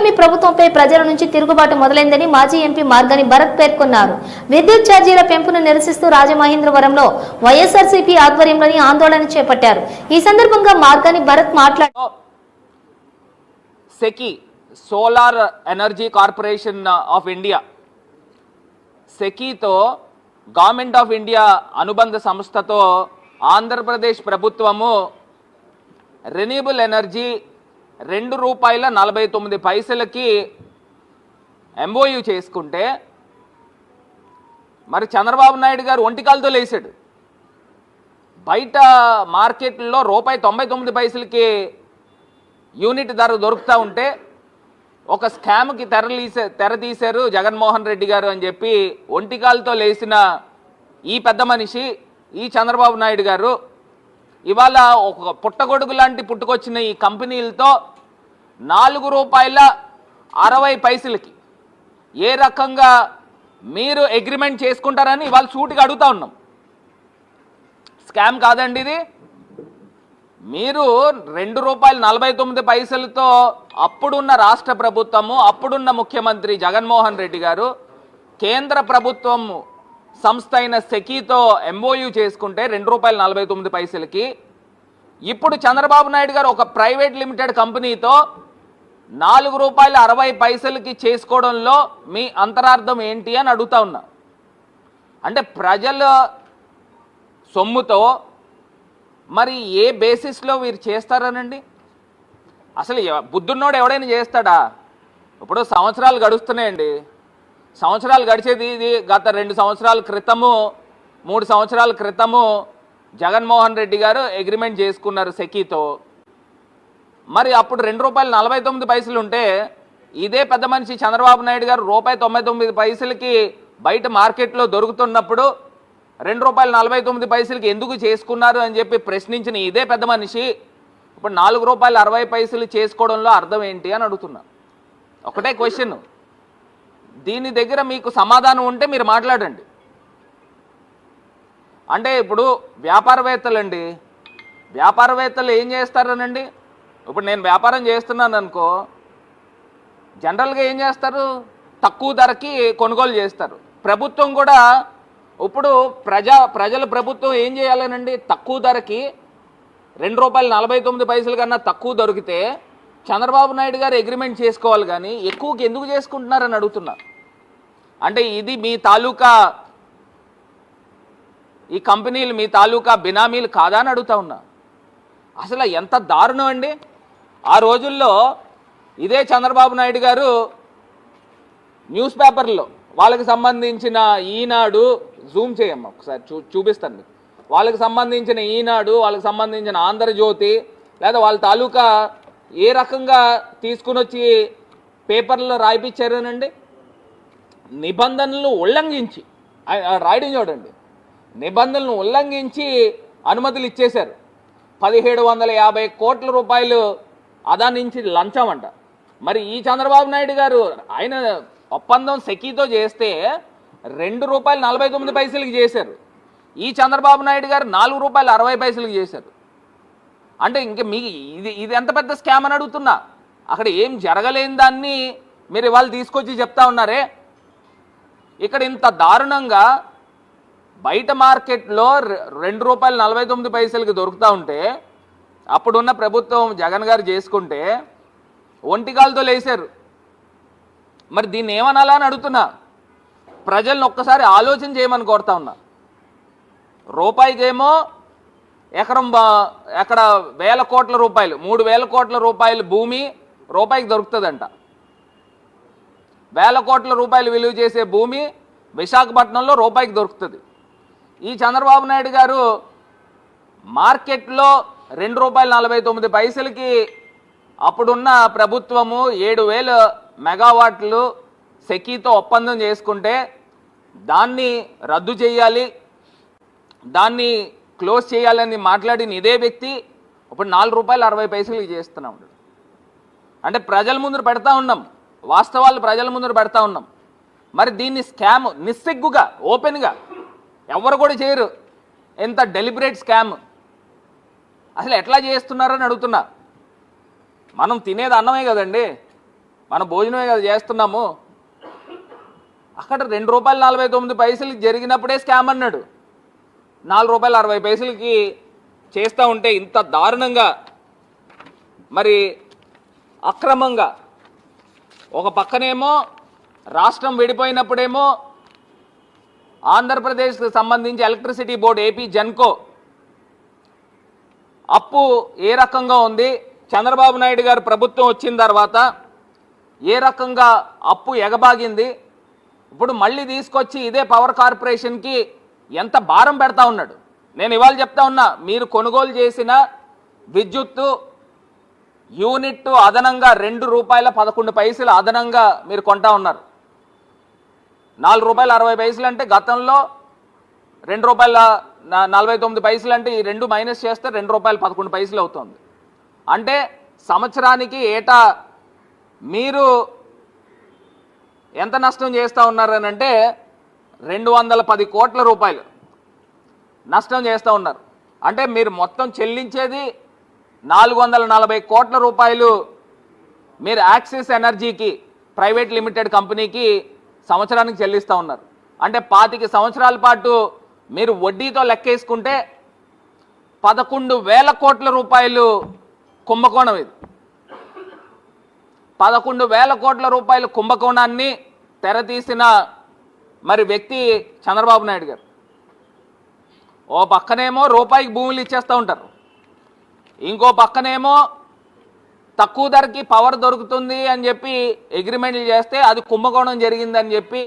కూటమి ప్రభుత్వంపై ప్రజల నుంచి తిరుగుబాటు మొదలైందని మాజీ ఎంపీ మార్గాని భరత్ పేర్కొన్నారు. విద్యుత్ ఛార్జీల పెంపును నిరసిస్తూ రాజమహేంద్రవరంలో వైఎస్ఆర్సీపీ ఆధ్వర్యంలోని ఆందోళన చేపట్టారు. ఈ సందర్భంగా మార్గాని భరత్ మాట్లాడుతూ SECI solar energy corporation of India సెకీతో గవర్నమెంట్ ఆఫ్ ఇండియా అనుబంధ సంస్థతో ఆంధ్రప్రదేశ్ ప్రభుత్వము రెన్యూబుల్ ఎనర్జీ ₹2.49 ఎంఓయూ చేసుకుంటే మరి చంద్రబాబు నాయుడు గారు ఒంటికాలతో లేచాడు. బయట మార్కెట్లో ₹1.99 యూనిట్ ధర దొరుకుతూ ఉంటే ఒక స్కామ్కి తెర తీశారు జగన్మోహన్ రెడ్డి గారు అని చెప్పి ఒంటికాలతో లేచిన ఈ పెద్ద మనిషి ఈ చంద్రబాబు నాయుడు గారు ఇవాళ ఒక పుట్టగొడుగు లాంటి పుట్టుకొచ్చిన ఈ కంపెనీలతో ₹4.60 ఏ రకంగా మీరు అగ్రిమెంట్ చేసుకుంటారని ఇవాళ సూటిగా అడుగుతా ఉన్నాం. స్కామ్ కాదండి ఇది. మీరు ₹2.49తో అప్పుడున్న రాష్ట్ర ప్రభుత్వము అప్పుడున్న ముఖ్యమంత్రి జగన్మోహన్ రెడ్డి గారు కేంద్ర ప్రభుత్వం సంస్థ అయిన సెకీతో ఎంఓయూ చేసుకుంటే ₹2.49కి ఇప్పుడు చంద్రబాబు నాయుడు గారు ఒక ప్రైవేట్ లిమిటెడ్ కంపెనీతో ₹4.60కి చేసుకోవడంలో మీ అంతరార్థం ఏంటి అని అడుగుతా ఉన్నా. అంటే ప్రజల సొమ్ముతో మరి ఏ బేసిస్లో వీరు చేస్తారనండి? అసలు బుద్ధున్నోడు ఎవడైనా చేస్తాడా? ఇప్పుడు సంవత్సరాలు గడుస్తున్నాయండి. సంవత్సరాలు గడిచేది ఇది గత 2 సంవత్సరాల క్రితము 3 సంవత్సరాల క్రితము జగన్మోహన్ రెడ్డి గారు అగ్రిమెంట్ చేసుకున్నారు సెకీతో. మరి అప్పుడు ₹2.49 ఉంటే ఇదే పెద్ద మనిషి చంద్రబాబు నాయుడు గారు ₹1.99కి బయట మార్కెట్లో దొరుకుతున్నప్పుడు ₹2.49కి ఎందుకు చేసుకున్నారు అని చెప్పి ప్రశ్నించిన ఇదే పెద్ద మనిషి ఇప్పుడు ₹4.60 చేసుకోవడంలో అర్థం ఏంటి అని అడుగుతున్నా. ఒకటే క్వశ్చన్. దీని దగ్గర మీకు సమాధానం ఉంటే మీరు మాట్లాడండి. అంటే ఇప్పుడు వ్యాపారవేత్తలండి, వ్యాపారవేత్తలు ఏం చేస్తారనండి? ఇప్పుడు నేను వ్యాపారం చేస్తున్నాను అనుకో, జనరల్గా ఏం చేస్తారు? తక్కువ ధరకి కొనుగోలు చేస్తారు. ప్రభుత్వం కూడా ఇప్పుడు ప్రజల ప్రభుత్వం ఏం చేయాలనండి? తక్కువ ధరకి ₹2.49 కన్నా తక్కువ దొరికితే చంద్రబాబు నాయుడు గారు అగ్రిమెంట్ చేసుకోవాలి, కానీ ఎక్కువకి ఎందుకు చేసుకుంటున్నారని అడుగుతున్నా. అంటే ఇది మీ తాలూకా ఈ కంపెనీలు మీ తాలూకా బినామీలు కాదా అని అడుగుతా ఉన్నా. అసలు ఎంత దారుణం అండి. ఆ రోజుల్లో ఇదే చంద్రబాబు నాయుడు గారు న్యూస్ పేపర్లో వాళ్ళకి సంబంధించిన ఈనాడు, జూమ్ చేయమ్మా ఒకసారి చూపిస్తాను మీకు, వాళ్ళకి సంబంధించిన ఈనాడు, వాళ్ళకి సంబంధించిన ఆంధ్రజ్యోతి లేదా వాళ్ళ తాలూకా ఏ రకంగా తీసుకుని వచ్చి పేపర్లో రాయిపించారనండి? నిబంధనలు ఉల్లంఘించి, రాయడం చూడండి, నిబంధనలను ఉల్లంఘించి అనుమతులు ఇచ్చేశారు. 1750 కోట్ల రూపాయలు అదా నుంచి లంచం అంట. మరి ఈ చంద్రబాబు నాయుడు గారు ఆయన ఒప్పందం సెకీతో చేస్తే ₹2.49కి చేశారు. ఈ చంద్రబాబు నాయుడు గారు ₹4.60కి చేశారు. అంటే ఇంక మీకు ఇది ఎంత పెద్ద స్కామ్ అని అడుగుతున్నా. అక్కడ ఏం జరగలేని దాన్ని మీరు ఇవాళ తీసుకొచ్చి చెప్తా ఉన్నారే. ఇక్కడ ఇంత దారుణంగా బయట మార్కెట్లో ₹2.49కి దొరుకుతూ ఉంటే అప్పుడున్న ప్రభుత్వం జగన్ గారు చేసుకుంటే ఒంటికాలతో లేచారు. మరి దీన్ని ఏమనాలా అని అడుగుతున్నా. ప్రజలను ఒక్కసారి ఆలోచన చేయమని కోరుతా ఉన్నా. రూపాయికేమో ఎక్కడ ₹1,000 కోట్ల, ₹3,000 కోట్ల భూమి రూపాయికి దొరుకుతుందంట. ₹1,000 కోట్ల విలువ చేసే భూమి విశాఖపట్నంలో రూపాయికి దొరుకుతుంది. ఈ చంద్రబాబు నాయుడు గారు మార్కెట్లో ₹2.49కి అప్పుడున్న ప్రభుత్వము 7,000 మెగావాట్లు సెకీతో ఒప్పందం చేసుకుంటే దాన్ని రద్దు చేయాలి, దాన్ని క్లోజ్ చేయాలని మాట్లాడిన ఇదే వ్యక్తి ఇప్పుడు ₹4.60కి చేస్తున్నాం. అంటే ప్రజల ముందు పెడతా ఉన్నాం, వాస్తవాలు ప్రజల ముందు పెడతా ఉన్నాం. మరి దీన్ని స్కామ్ నిస్సిగ్గుగా ఓపెన్గా ఎవరు కూడా చేయరు. ఎంత డెలిబరేట్ స్కామ్, అసలు ఎట్లా చేస్తున్నారని అడుగుతున్నా. మనం తినేది అన్నమే కదండి. మన భోజనమే కదా చేస్తున్నాము. అక్కడ ₹2.49 జరిగినప్పుడే స్కామ్ అన్నాడు. ₹4.60 చేస్తూ ఉంటే ఇంత దారుణంగా, మరి అక్రమంగా, ఒక పక్కనేమో రాష్ట్రం విడిపోయినప్పుడేమో ఆంధ్రప్రదేశ్కి సంబంధించి ఎలక్ట్రిసిటీ బోర్డు ఏపీ జెన్కో అప్పు ఏ రకంగా ఉంది, చంద్రబాబు నాయుడు గారు ప్రభుత్వం వచ్చిన తర్వాత ఏ రకంగా అప్పు ఎగబాగింది, ఇప్పుడు మళ్ళీ తీసుకొచ్చి ఇదే పవర్ కార్పొరేషన్కి ఎంత భారం పెడతా ఉన్నాడు. నేను ఇవాళ చెప్తా ఉన్నా, మీరు కొనుగోలు చేసిన విద్యుత్తు యూనిట్ అదనంగా ₹2.11 అదనంగా మీరు కొంటా ఉన్నారు. ₹4.60 అంటే గతంలో ₹2.49 అంటే ఈ రెండు మైనస్ చేస్తే ₹2.11 అవుతుంది. అంటే సంవత్సరానికి ఏటా మీరు ఎంత నష్టం చేస్తూ ఉన్నారని అంటే ₹210 కోట్ల నష్టం చేస్తూ ఉన్నారు. అంటే మీరు మొత్తం చెల్లించేది ₹440 కోట్ల మీరు యాక్సిస్ ఎనర్జీకి ప్రైవేట్ లిమిటెడ్ కంపెనీకి సంవత్సరానికి చెల్లిస్తూ ఉన్నారు. అంటే 25 సంవత్సరాల పాటు మీరు వడ్డీతో లెక్కేసుకుంటే ₹11,000 కోట్ల కుంభకోణం ఇది. ₹11,000 కోట్ల కుంభకోణాన్ని తెరతీసిన మరి వ్యక్తి చంద్రబాబు నాయుడు గారు. ఓ పక్కనేమో రూపాయికి భూములు ఇచ్చేస్తూ ఉంటారు, ఇంకో పక్కనేమో తక్కువ ధరకి పవర్ దొరుకుతుంది అని చెప్పి అగ్రిమెంట్లు చేస్తే అది కుంభకోణం జరిగిందని చెప్పి